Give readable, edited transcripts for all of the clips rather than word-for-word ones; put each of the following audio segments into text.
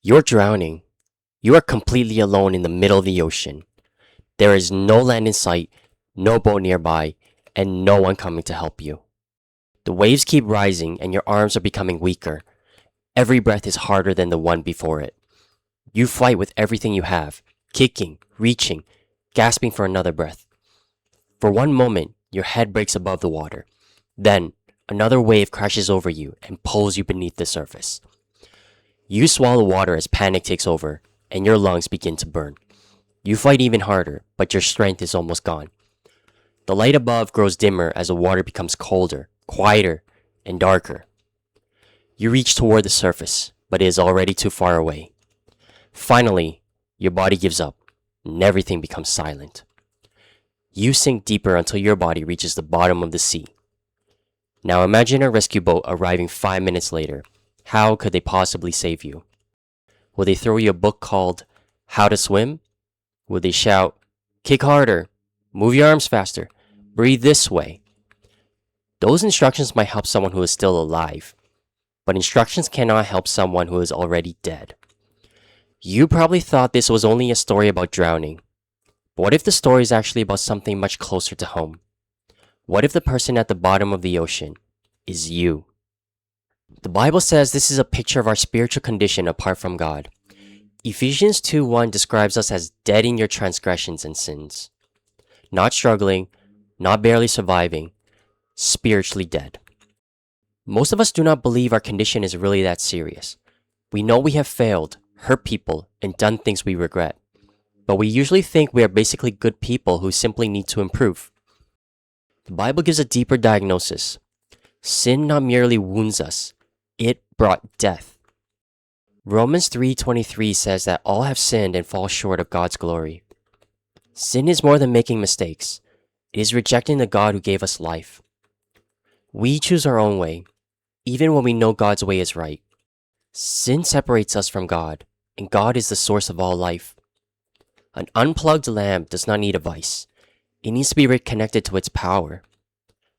You're drowning. You are completely alone in the middle of the ocean. There is no land in sight, no boat nearby, and no one coming to help you. The waves keep rising and your arms are becoming weaker. Every breath is harder than the one before it. You fight with everything you have, kicking, reaching, gasping for another breath. For one moment, your head breaks above the water. Then, another wave crashes over you and pulls you beneath the surface. You swallow water as panic takes over, and your lungs begin to burn. You fight even harder, but your strength is almost gone. The light above grows dimmer as the water becomes colder, quieter, and darker. You reach toward the surface, but it is already too far away. Finally, your body gives up, and everything becomes silent. You sink deeper until your body reaches the bottom of the sea. Now imagine a rescue boat arriving 5 minutes later. How could they possibly save you? Will they throw you a book called How to Swim? Will they shout, "Kick harder, move your arms faster, breathe this way"? Those instructions might help someone who is still alive, but instructions cannot help someone who is already dead. You probably thought this was only a story about drowning. But what if the story is actually about something much closer to home? What if the person at the bottom of the ocean is you? The Bible says this is a picture of our spiritual condition apart from God. Ephesians 2:1 describes us as dead in your transgressions and sins. Not struggling, not barely surviving, spiritually dead. Most of us do not believe our condition is really that serious. We know we have failed, hurt people, and done things we regret. But we usually think we are basically good people who simply need to improve. The Bible gives a deeper diagnosis. Sin not merely wounds us, it brought death. Romans 3:23 says that all have sinned and fall short of God's glory. Sin is more than making mistakes. It is rejecting the God who gave us life. We choose our own way, even when we know God's way is right. Sin separates us from God, and God is the source of all life. An unplugged lamp does not need a vice. It needs to be reconnected to its power.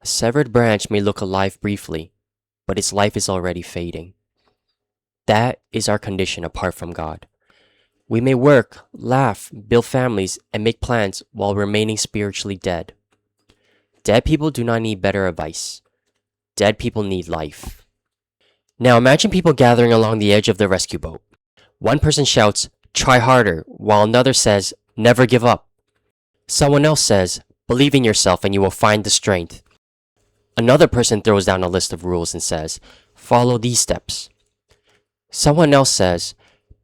A severed branch may look alive briefly, but its life is already fading. That is our condition apart from God. We may work, laugh, build families, and make plans while remaining spiritually dead. Dead people do not need better advice. Dead people need life. Now imagine people gathering along the edge of the rescue boat. One person shouts, "Try harder," while another says, "Never give up." Someone else says, "Believe in yourself and you will find the strength." Another person throws down a list of rules and says, "Follow these steps." Someone else says,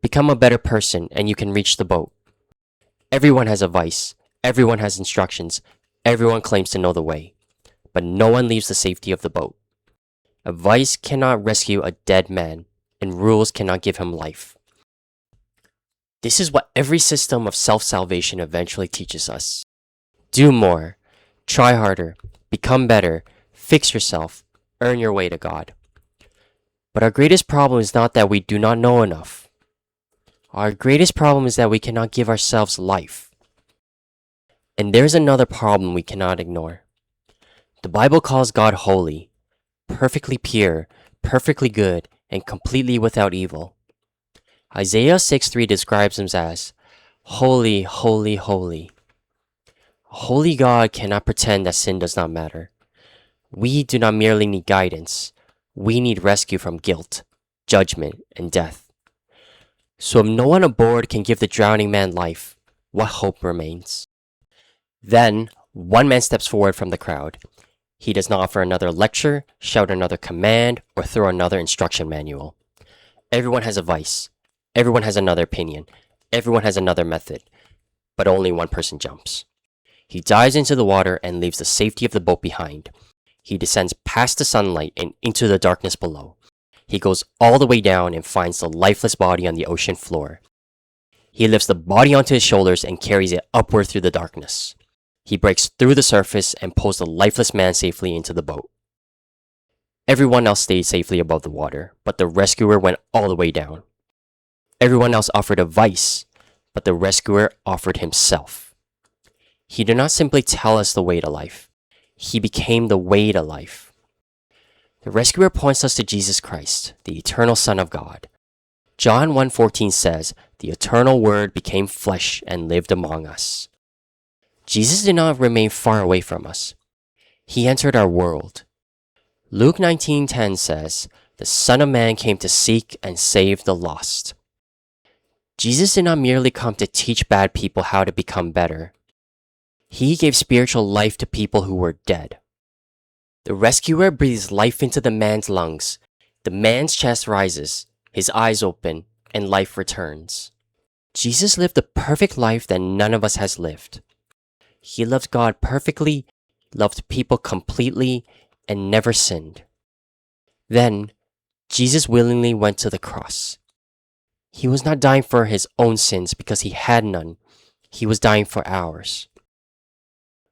"Become a better person and you can reach the boat." Everyone has advice. Everyone has instructions. Everyone claims to know the way. But no one leaves the safety of the boat. Advice cannot rescue a dead man, and rules cannot give him life. This is what every system of self-salvation eventually teaches us. Do more. Try harder. Become better. Fix yourself. Earn your way to God. But our greatest problem is not that we do not know enough. Our greatest problem is that we cannot give ourselves life. And there's another problem we cannot ignore. The Bible calls God holy, perfectly pure, perfectly good, and completely without evil. Isaiah 6:3 describes him as, "Holy, holy, holy." A holy God cannot pretend that sin does not matter. We do not merely need guidance. We need rescue from guilt, judgment, and death. So if no one aboard can give the drowning man life, what hope remains? Then, one man steps forward from the crowd. He does not offer another lecture, shout another command, or throw another instruction manual. Everyone has a vice. Everyone has another opinion. Everyone has another method. But only one person jumps. He dives into the water and leaves the safety of the boat behind. He descends past the sunlight and into the darkness below. He goes all the way down and finds the lifeless body on the ocean floor. He lifts the body onto his shoulders and carries it upward through the darkness. He breaks through the surface and pulls the lifeless man safely into the boat. Everyone else stayed safely above the water, but the rescuer went all the way down. Everyone else offered advice, but the rescuer offered himself. He did not simply tell us the way to life. He became the way to life. The rescuer points us to Jesus Christ, the eternal Son of God. John 1:14 says, "The eternal word became flesh and lived among us." Jesus did not remain far away from us. He entered our world. Luke 19:10 says, "The Son of Man came to seek and save the lost." Jesus did not merely come to teach bad people how to become better. He gave spiritual life to people who were dead. The rescuer breathes life into the man's lungs. The man's chest rises, his eyes open, and life returns. Jesus lived the perfect life that none of us has lived. He loved God perfectly, loved people completely, and never sinned. Then, Jesus willingly went to the cross. He was not dying for his own sins because he had none. He was dying for ours.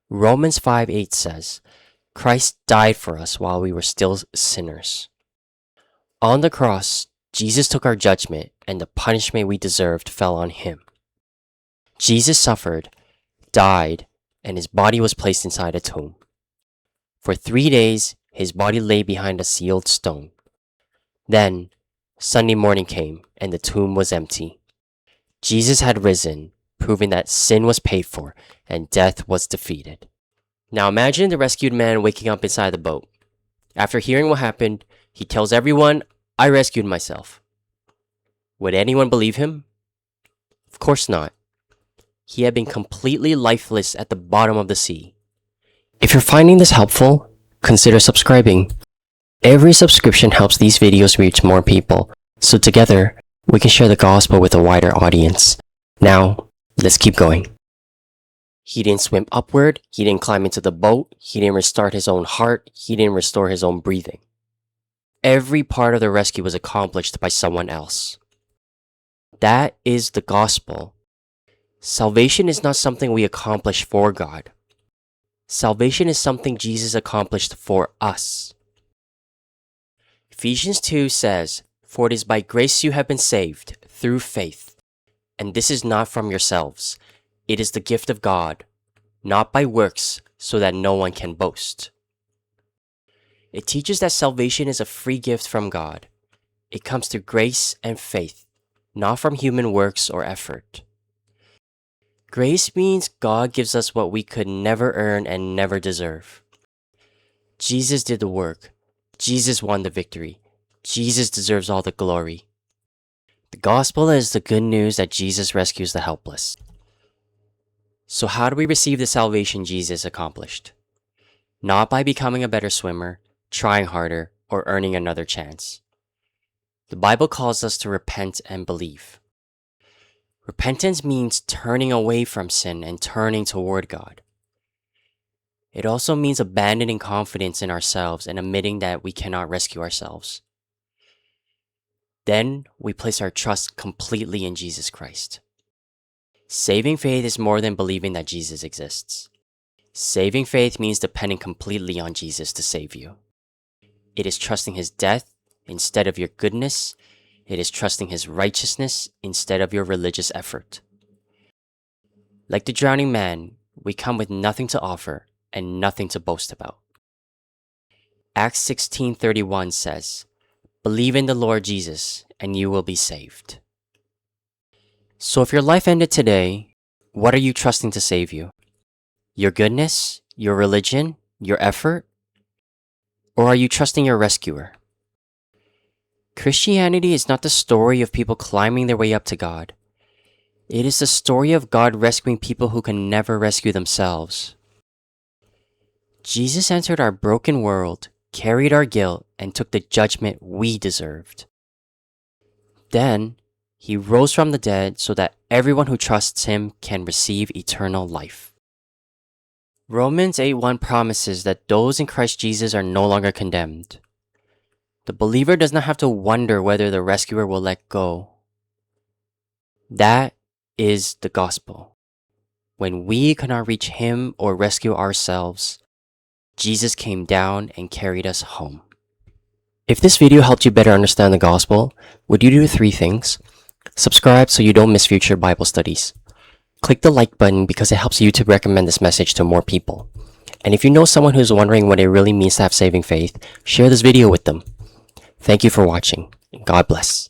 Romans 5:8 says, "Christ died for us while we were still sinners." On the cross, Jesus took our judgment, and the punishment we deserved fell on him. Jesus suffered, died, and his body was placed inside a tomb. For 3 days, his body lay behind a sealed stone. Then, Sunday morning came, and the tomb was empty. Jesus had risen, proving that sin was paid for and death was defeated. Now imagine the rescued man waking up inside the boat. After hearing what happened, he tells everyone, "I rescued myself." Would anyone believe him? Of course not. He had been completely lifeless at the bottom of the sea. If you're finding this helpful, consider subscribing. Every subscription helps these videos reach more people, so together, we can share the gospel with a wider audience. Now, let's keep going. He didn't swim upward, he didn't climb into the boat, he didn't restart his own heart, he didn't restore his own breathing. Every part of the rescue was accomplished by someone else. That is the gospel. Salvation is not something we accomplish for God. Salvation is something Jesus accomplished for us. Ephesians 2 says, "For it is by grace you have been saved, through faith. And this is not from yourselves. It is the gift of God, not by works, so that no one can boast." It teaches that salvation is a free gift from God. It comes through grace and faith, not from human works or effort. Grace means God gives us what we could never earn and never deserve. Jesus did the work. Jesus won the victory. Jesus deserves all the glory. The gospel is the good news that Jesus rescues the helpless. So how do we receive the salvation Jesus accomplished? Not by becoming a better swimmer, trying harder, or earning another chance. The Bible calls us to repent and believe. Repentance means turning away from sin and turning toward God. It also means abandoning confidence in ourselves and admitting that we cannot rescue ourselves. Then we place our trust completely in Jesus Christ. Saving faith is more than believing that Jesus exists. Saving faith means depending completely on Jesus to save you. It is trusting his death instead of your goodness. It is trusting his righteousness instead of your religious effort. Like the drowning man, we come with nothing to offer and nothing to boast about. Acts 16:31 says, "Believe in the Lord Jesus and you will be saved." So if your life ended today, what are you trusting to save you? Your goodness, your religion, your effort? Or are you trusting your rescuer? Christianity is not the story of people climbing their way up to God. It is the story of God rescuing people who can never rescue themselves. Jesus entered our broken world, carried our guilt, and took the judgment we deserved. Then, he rose from the dead so that everyone who trusts him can receive eternal life. Romans 8:1 promises that those in Christ Jesus are no longer condemned. The believer does not have to wonder whether the rescuer will let go. That is the gospel. When we cannot reach him or rescue ourselves, Jesus came down and carried us home. If this video helped you better understand the gospel, would you do 3 things? Subscribe so you don't miss future Bible studies. Click the like button because it helps YouTube recommend this message to more people. And if you know someone who's wondering what it really means to have saving faith, share this video with them. Thank you for watching. God bless.